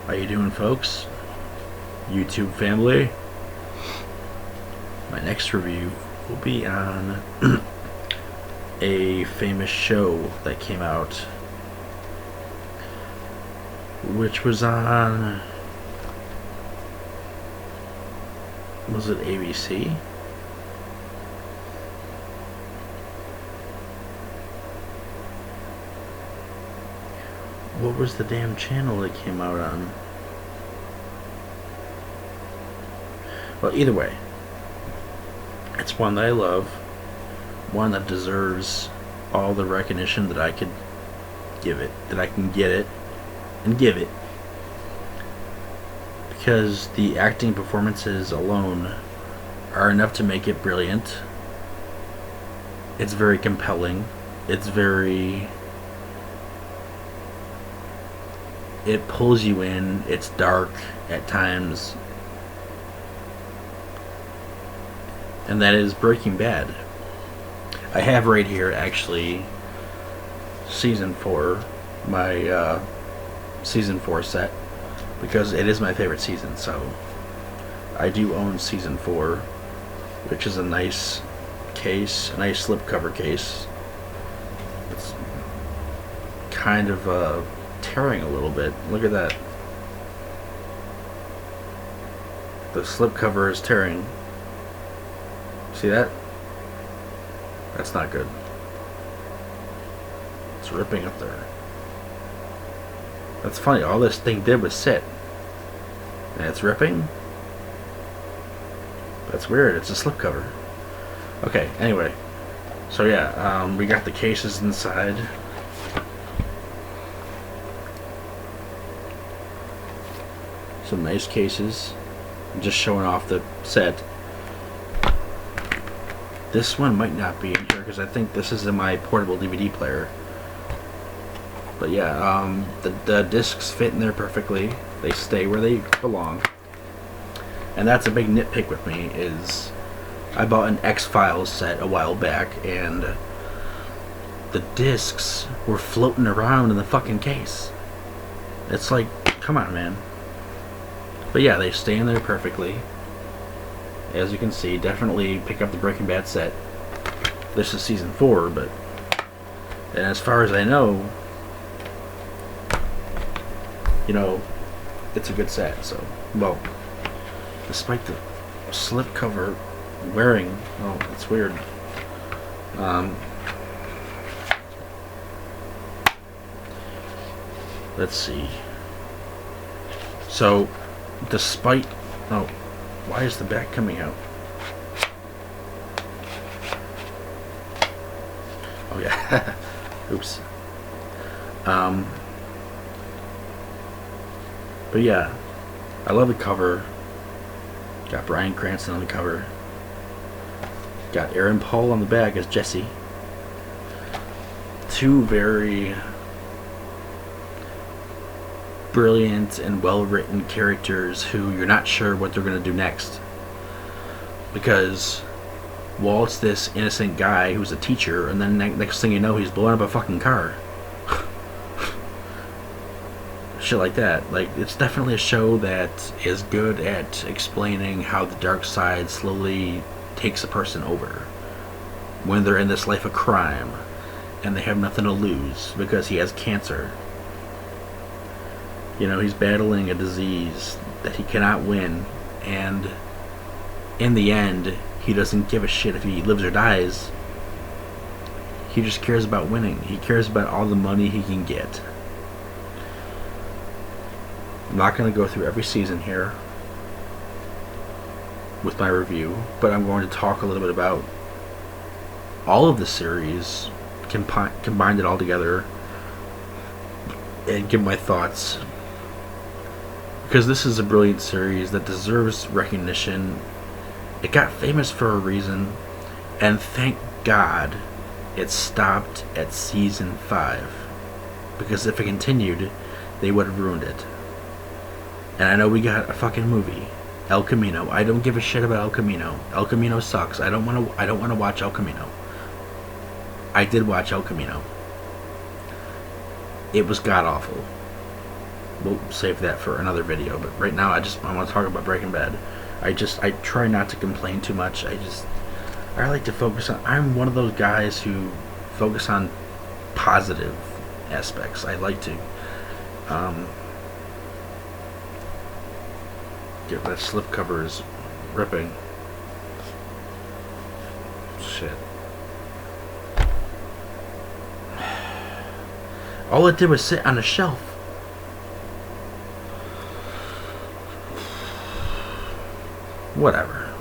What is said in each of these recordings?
How you doing, folks? YouTube family. My next review will be on a famous show that came out, which was on, was it ABC? What was the damn channel it came out on? Well, either way, it's one that I love, one that deserves all the recognition that I could give it, that I can get it and give it, because the acting performances alone are enough to make it brilliant. It's very compelling. It pulls you in. It's dark at times. And that is Breaking Bad. I have right here, actually, season 4, my season 4 set, because it is my favorite season. So I do own season 4, which is a nice case, a nice slipcover case. It's kind of tearing a little bit. Look at that. The slipcover is tearing. See that? That's not good. It's ripping up there. That's funny. All this thing did was sit. And it's ripping? That's weird. It's a slipcover. Okay, anyway. So yeah, we got the cases inside. Some nice cases. I'm just showing off the set. This one might not be in here because I think this is in my portable DVD player. But yeah, the discs fit in there perfectly. They stay where they belong. And that's a big nitpick with me, is I bought an X-Files set a while back and the discs were floating around in the fucking case. It's like, come on, man. But yeah, they stay in there perfectly. As you can see, definitely pick up the Breaking Bad set. This is season 4, but and as far as I know, it's a good set. So, well, despite the slipcover wearing, oh, that's weird. Let's see. So, despite, oh, why is the back coming out? Oh yeah. Oops. But yeah, I love the cover. Got Bryan Cranston on the cover. Got Aaron Paul on the back as Jesse. Two very brilliant and well-written characters who you're not sure what they're going to do next, because Walt's this innocent guy who's a teacher, and then next thing you know, he's blowing up a fucking car. Shit like that. Like, it's definitely a show that is good at explaining how the dark side slowly takes a person over when they're in this life of crime and they have nothing to lose because he has cancer. He's battling a disease that he cannot win, and in the end, he doesn't give a shit if he lives or dies. He just cares about winning. He cares about all the money he can get. I'm not going to go through every season here with my review, but I'm going to talk a little bit about all of the series, combine it all together, and give my thoughts. Because this is a brilliant series that deserves recognition. It got famous for a reason, and thank God it stopped at season 5. Because if it continued, they would have ruined it. And I know we got a fucking movie, El Camino. I don't give a shit about El Camino. El Camino sucks. I don't want to watch El Camino. I did watch El Camino. It was god awful. we'll save that for another video. But right now, I want to talk about Breaking Bad. I try not to complain too much. I like to focus on. I'm one of those guys who focus on positive aspects. I like to. Get that slipcover is ripping. Shit. All it did was sit on a shelf. Whatever.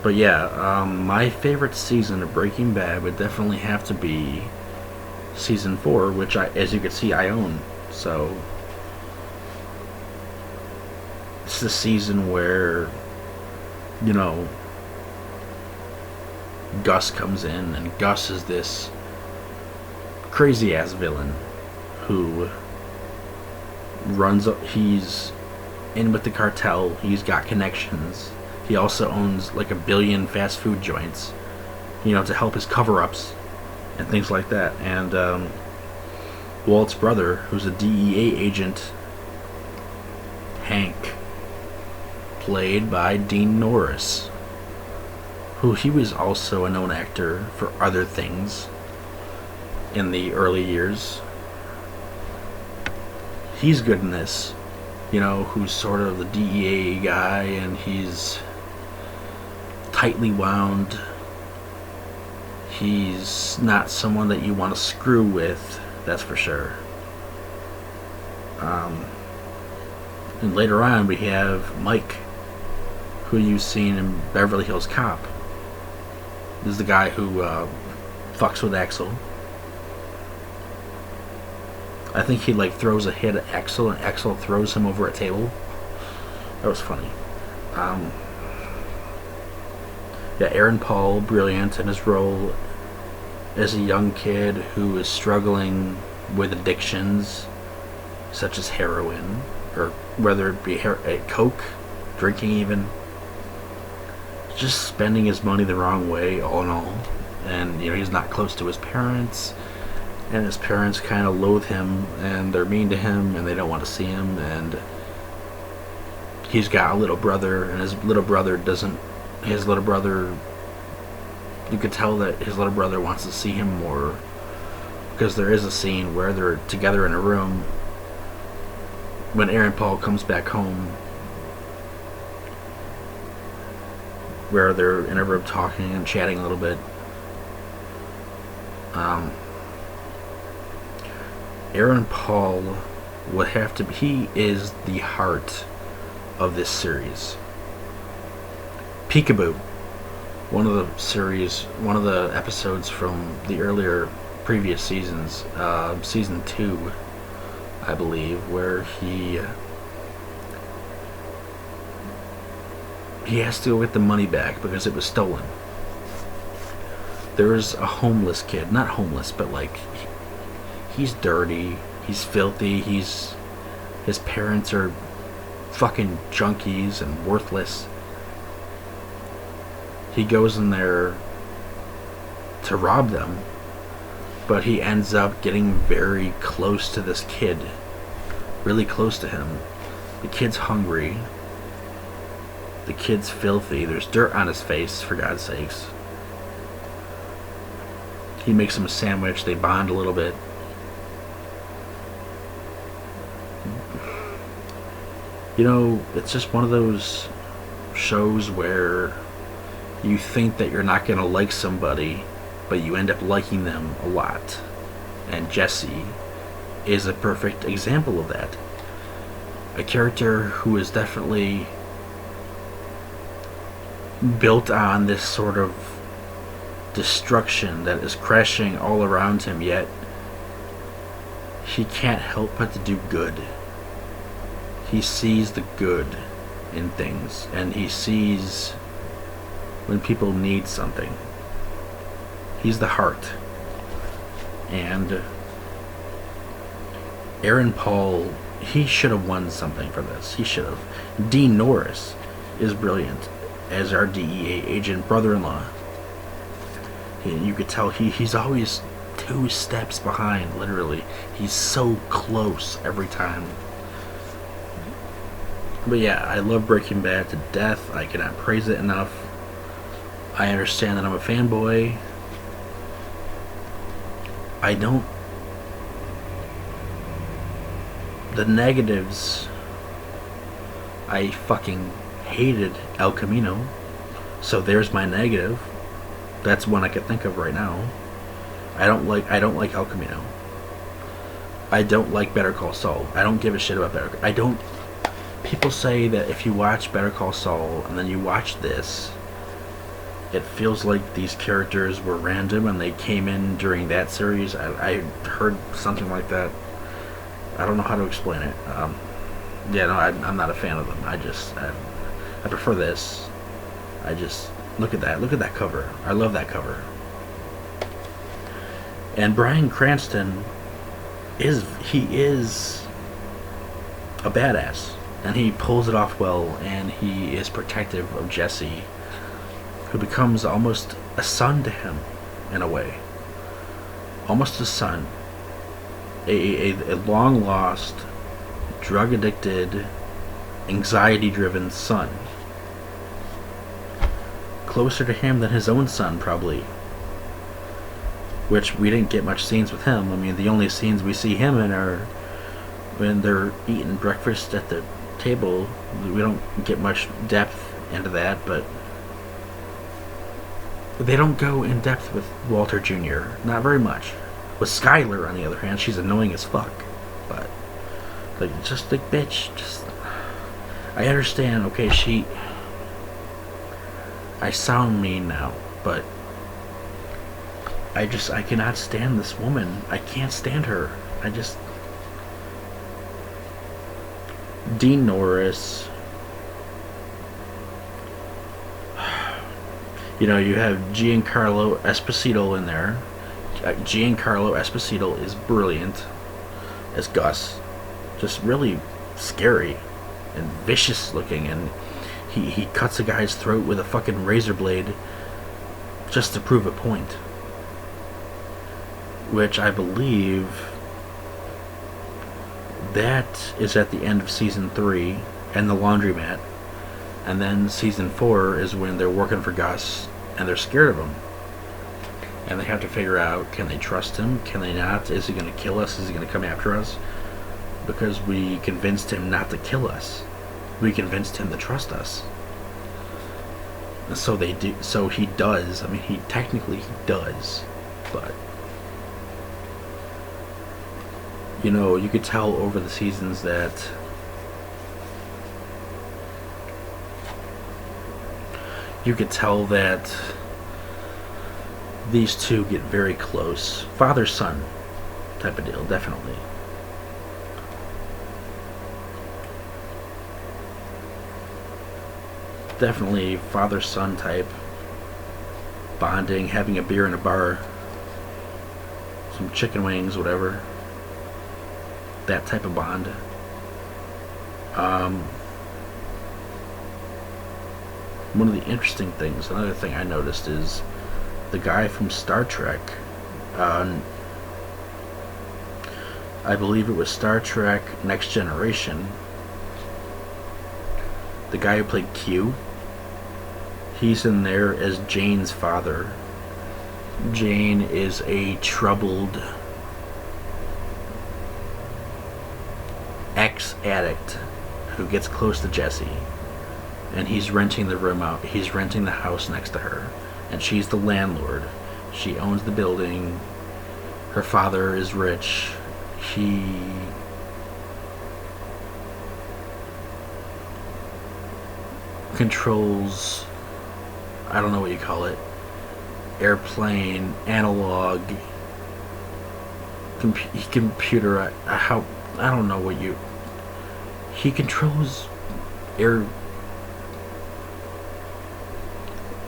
But yeah, my favorite season of Breaking Bad would definitely have to be season 4, which as you can see, I own. So it's the season where, you know, Gus comes in, and Gus is this crazy ass villain who he's in with the cartel. He's got connections. He also owns like 1 billion fast food joints, you know, to help his cover-ups and things like that. And Walt's brother, who's a DEA agent, Hank, played by Dean Norris, who he was also a known actor for other things in the early years. He's good in this, you know, who's sort of the DEA guy, and he's tightly wound. He's not someone that you want to screw with, that's for sure. And later on we have Mike, who you've seen in Beverly Hills Cop. This is the guy who fucks with Axel. I think he like throws a hit at Axel, and Axel throws him over a table. That was funny. Yeah, Aaron Paul, brilliant in his role as a young kid who is struggling with addictions such as heroin, or whether it be coke, drinking even, just spending his money the wrong way, all in all. And you know, he's not close to his parents, and his parents kind of loathe him, and they're mean to him, and they don't want to see him. And he's got a little brother, and his little brother, you could tell that his little brother wants to see him more, because there is a scene where they're together in a room when Aaron Paul comes back home, where they're in a room talking and chatting a little bit. Aaron Paul would have to be, he is the heart of this series. Peekaboo, one of the episodes from the earlier previous seasons, season 2, I believe, where he has to go get the money back because it was stolen. There's a homeless kid, not homeless, but like, he's dirty, he's filthy, his parents are fucking junkies and worthless. He goes in there to rob them, but he ends up getting very close to this kid, really close to him. The kid's hungry, the kid's filthy, there's dirt on his face, for God's sakes. He makes him a sandwich, they bond a little bit. You know, it's just one of those shows where you think that you're not going to like somebody, but you end up liking them a lot. And Jesse is a perfect example of that. A character who is definitely built on this sort of destruction that is crashing all around him, yet he can't help but to do good. He sees the good in things, and he sees when people need something. He's the heart. And Aaron Paul, he should have won something for this. He should have. Dean Norris is brilliant as our DEA agent brother-in-law. You could tell he's always 2 steps behind, literally. He's so close every time. But yeah, I love Breaking Bad to death. I cannot praise it enough. I understand that I'm a fanboy. I don't... The negatives... I fucking hated El Camino. So there's my negative. That's one I could think of right now. I don't like El Camino. I don't like Better Call Saul. I don't give a shit about I don't... People say that if you watch Better Call Saul and then you watch this, it feels like these characters were random and they came in during that series. I heard something like that. I don't know how to explain it. Yeah, no, I'm not a fan of them. I prefer this. I just... Look at that. Look at that cover. I love that cover. And Bryan Cranston is a badass. And he pulls it off well, and he is protective of Jesse, who becomes almost a son to him, in a way. Almost a son. A long-lost, drug-addicted, anxiety-driven son. Closer to him than his own son, probably. Which we didn't get much scenes with him. I mean, the only scenes we see him in are when they're eating breakfast at the table. We don't get much depth into that, but they don't go in depth with Walter Jr. Not very much. With Skyler, on the other hand, she's annoying as fuck. But, like, just like, bitch, just... I understand, okay, I sound mean now, but I cannot stand this woman. I can't stand her. Dean Norris. You know, you have Giancarlo Esposito in there. Giancarlo Esposito is brilliant as Gus. Just really scary and vicious looking, and he cuts a guy's throat with a fucking razor blade just to prove a point. Which I believe that is at the end of season 3 and the laundromat, and then season 4 is when they're working for Gus and they're scared of him, and they have to figure out, can they trust him, can they not, is he going to kill us, is he going to come after us, because we convinced him not to kill us, we convinced him to trust us. So they do. So he does. I mean, he does, but you know, you could tell over the seasons that these two get very close. Father-son type of deal, definitely. Definitely father-son type bonding, having a beer in a bar, some chicken wings, whatever. That type of bond. One of the interesting things, another thing I noticed, is the guy from Star Trek. I believe it was Star Trek Next Generation. The guy who played Q, he's in there as Jane's father. Jane is a troubled ex-addict who gets close to Jesse, and he's renting the room out. He's renting the house next to her, and she's the landlord. She owns the building. Her father is rich. He controls, I don't know what you call it, airplane, analog, computer, how, I don't know what you, he controls air,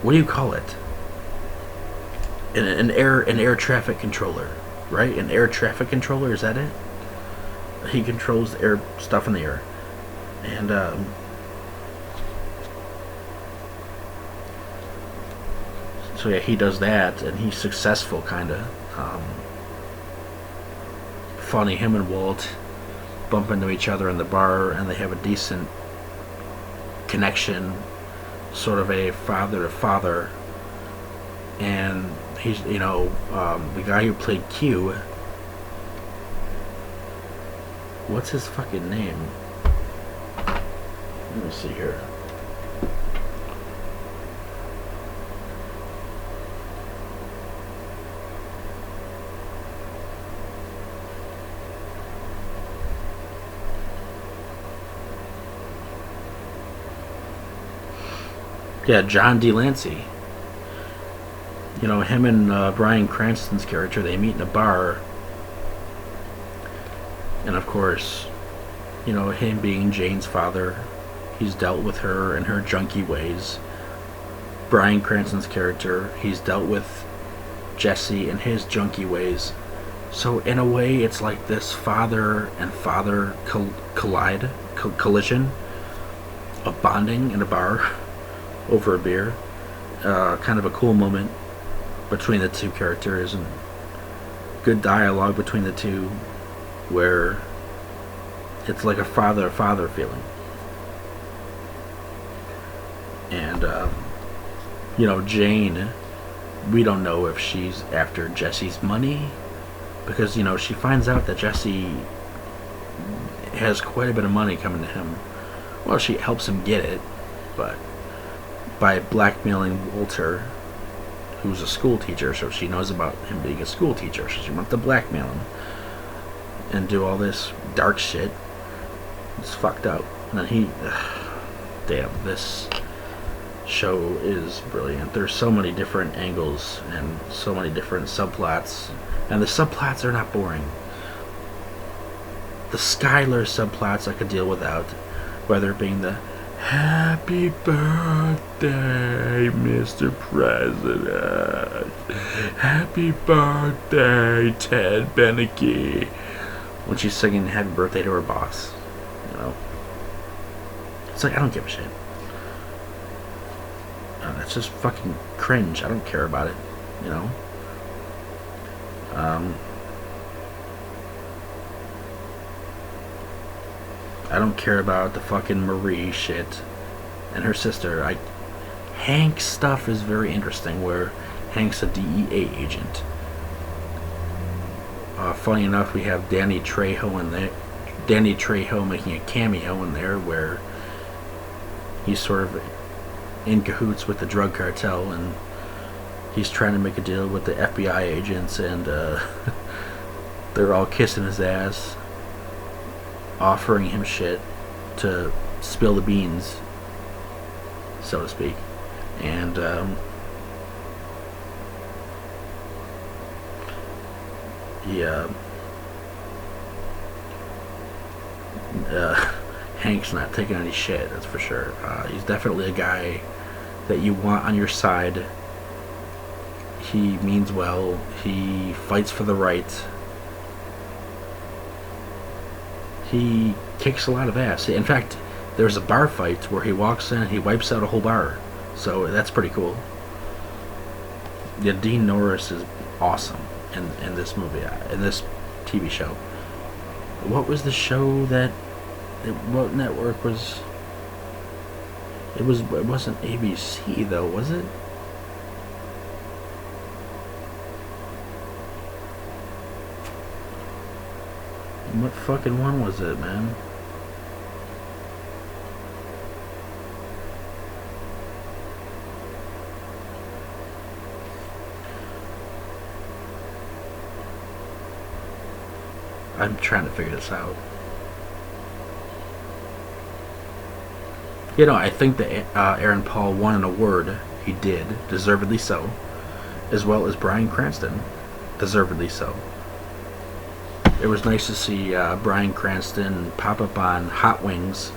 what do you call it? An air traffic controller, right? An air traffic controller, is that it? He controls the air stuff in the air. And so yeah, he does that, and he's successful, kinda. funny. Him and Walt bump into each other in the bar, and they have a decent connection, sort of a father to father. And he's, the guy who played Q. What's his fucking name? Let me see here. Yeah, John D. Lancey. Him and Bryan Cranston's character, they meet in a bar. And of course, him being Jane's father, he's dealt with her and her junky ways. Bryan Cranston's character, he's dealt with Jesse and his junky ways. So in a way, it's like this father and father collision of bonding in a bar over a beer. Kind of a cool moment between the two characters, and good dialogue between the two, where it's like a father-father feeling. And Jane, we don't know if she's after Jesse's money, because she finds out that Jesse has quite a bit of money coming to him. Well, she helps him get it, but by blackmailing Walter, who's a school teacher, so she knows about him being a school teacher, so she wants to blackmail him and do all this dark shit. It's fucked up. And then damn, this show is brilliant. There's so many different angles and so many different subplots, and the subplots are not boring. The Skyler subplots I could deal without, whether it being the "Happy birthday, Mr. President. Happy birthday, Ted Beneke." When she's singing happy birthday to her boss. It's like, I don't give a shit. That's just fucking cringe. I don't care about it. I don't care about the fucking Marie shit and her sister. Hank's stuff is very interesting, where Hank's a DEA agent. Funny enough, we have Danny Trejo in there. Danny Trejo making a cameo in there, where he's sort of in cahoots with the drug cartel, and he's trying to make a deal with the FBI agents, and they're all kissing his ass, offering him shit to spill the beans, so to speak. And Hank's not taking any shit, that's for sure. He's definitely a guy that you want on your side. He means well. He fights for the right. He kicks a lot of ass. In fact, there's a bar fight where he walks in and he wipes out a whole bar. So that's pretty cool. Yeah, Dean Norris is awesome in this movie, in this TV show. What was the show that... what network was... It wasn't ABC, though, was it? What fucking one was it, man? I'm trying to figure this out. I think that Aaron Paul won an award. He did, deservedly so. As well as Bryan Cranston, deservedly so. It was nice to see Bryan Cranston pop up on Hot Wings,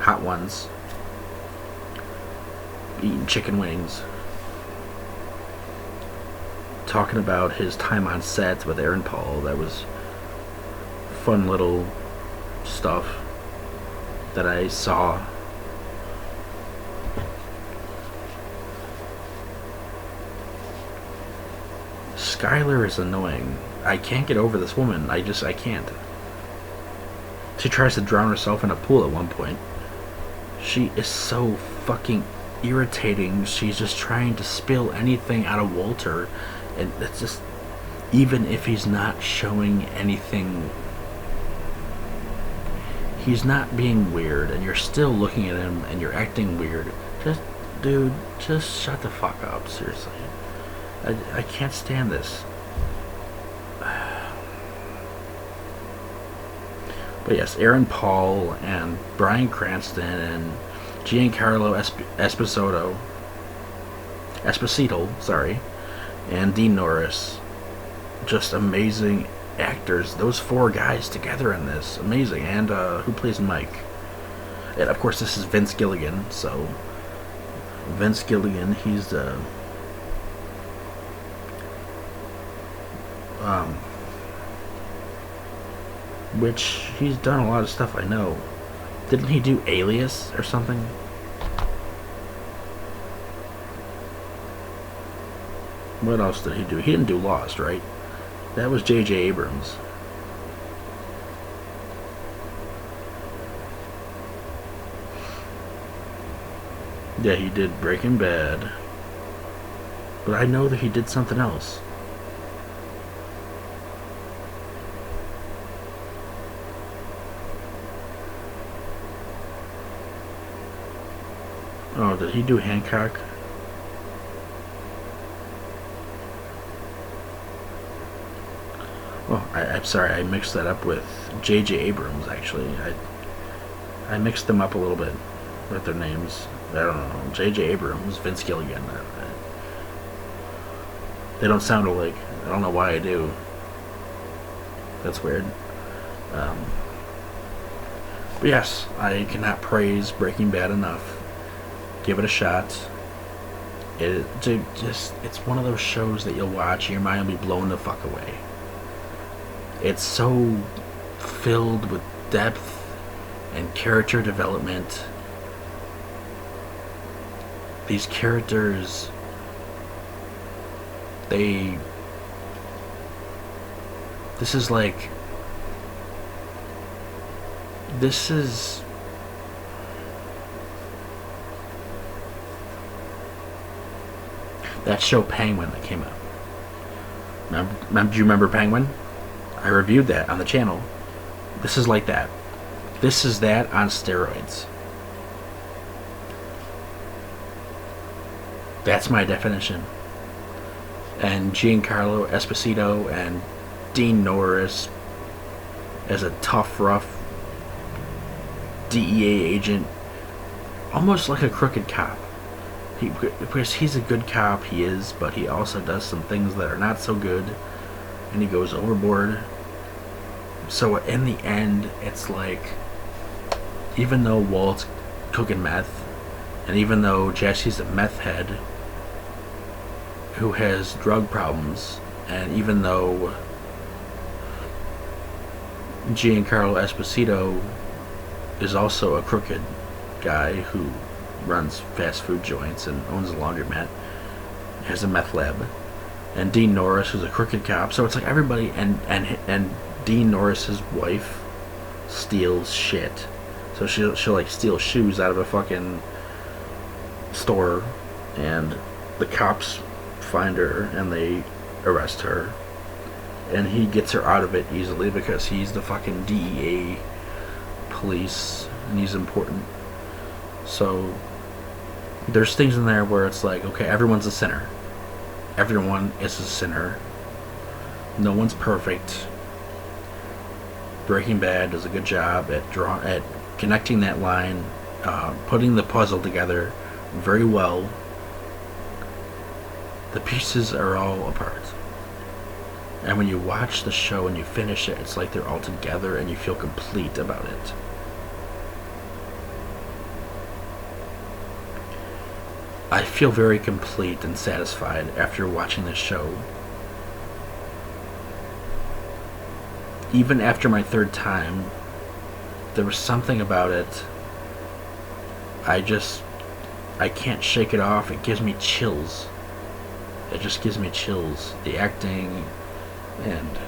Hot Ones, eating chicken wings, talking about his time on set with Aaron Paul. That was fun little stuff that I saw. Skyler is annoying. I can't get over this woman. I can't. She tries to drown herself in a pool at one point. She is so fucking irritating. She's just trying to spill anything out of Walter, and it's just, even if he's not showing anything, he's not being weird, and you're still looking at him and you're acting weird. Just, dude, just shut the fuck up, seriously. I can't stand this. But yes, Aaron Paul and Bryan Cranston and Giancarlo Esposito, sorry, and Dean Norris, just amazing actors. Those four guys together in this, amazing. And who plays Mike? And of course, this is Vince Gilligan. So Vince Gilligan, he's the which he's done a lot of stuff, I know. Didn't he do Alias or something? What else did he do? He didn't do Lost, right? That was J.J. Abrams. Yeah, he did Breaking Bad. But I know that he did something else. Oh, did he do Hancock? Oh, I'm sorry, I mixed that up with J.J. Abrams, actually. I mixed them up a little bit with their names. I don't know. J.J. Abrams, Vince Gilligan. They don't sound alike. I don't know why I do. That's weird. But yes, I cannot praise Breaking Bad enough. Give it a shot. It's one of those shows that you'll watch and your mind will be blown the fuck away. It's so filled with depth and character development. These characters, this is that show Penguin that came out. Do you remember Penguin? I reviewed that on the channel. This is like that. This is that on steroids. That's my definition. And Giancarlo Esposito and Dean Norris as a tough, rough DEA agent, almost like a crooked cop. Because he's a good cop, he is, but he also does some things that are not so good, and he goes overboard. So in the end, it's like, even though Walt's cooking meth, and even though Jesse's a meth head who has drug problems, and even though Giancarlo Esposito is also a crooked guy who runs fast food joints and owns a laundromat, has a meth lab, and Dean Norris, who's a crooked cop. So it's like everybody, and Dean Norris's wife steals shit. So she'll like steal shoes out of a fucking store, and the cops find her and they arrest her, and he gets her out of it easily because he's the fucking DEA police and he's important. So there's things in there where it's like, okay, everyone's a sinner. Everyone is a sinner. No one's perfect. Breaking Bad does a good job at connecting that line, putting the puzzle together very well. The pieces are all apart. And when you watch the show and you finish it, it's like they're all together and you feel complete about it. I feel very complete and satisfied after watching this show. Even after my third time, there was something about it. I can't shake it off. It gives me chills. It just gives me chills. The acting, And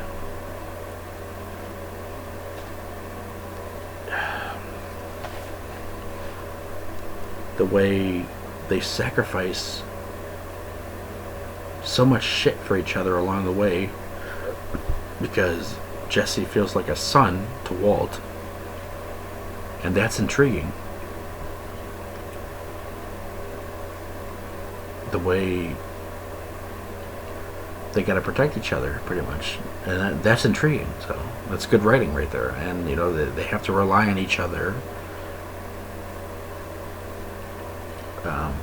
the way they sacrifice so much shit for each other along the way, because Jesse feels like a son to Walt, and that's intriguing. The way they gotta protect each other, pretty much, and that's intriguing. So that's good writing right there. And you know, they have to rely on each other.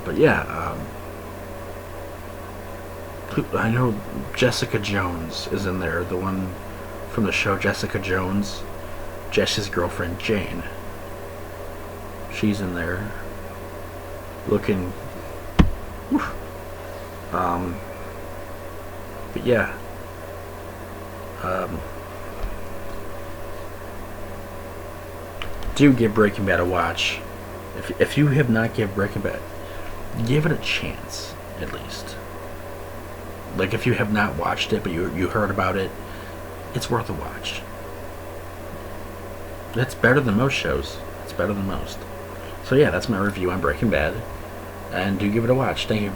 But yeah, I know Jessica Jones is in there, the one from the show Jessica Jones, Jesse's girlfriend Jane. She's in there, looking. Woof. But yeah, do give Breaking Bad a watch. If you have not given Breaking Bad, give it a chance at least. Like, if you have not watched it but you heard about it, it's worth a watch. It's better than most shows. It's better than most. So yeah, that's my review on Breaking Bad, and do give it a watch. Thank you.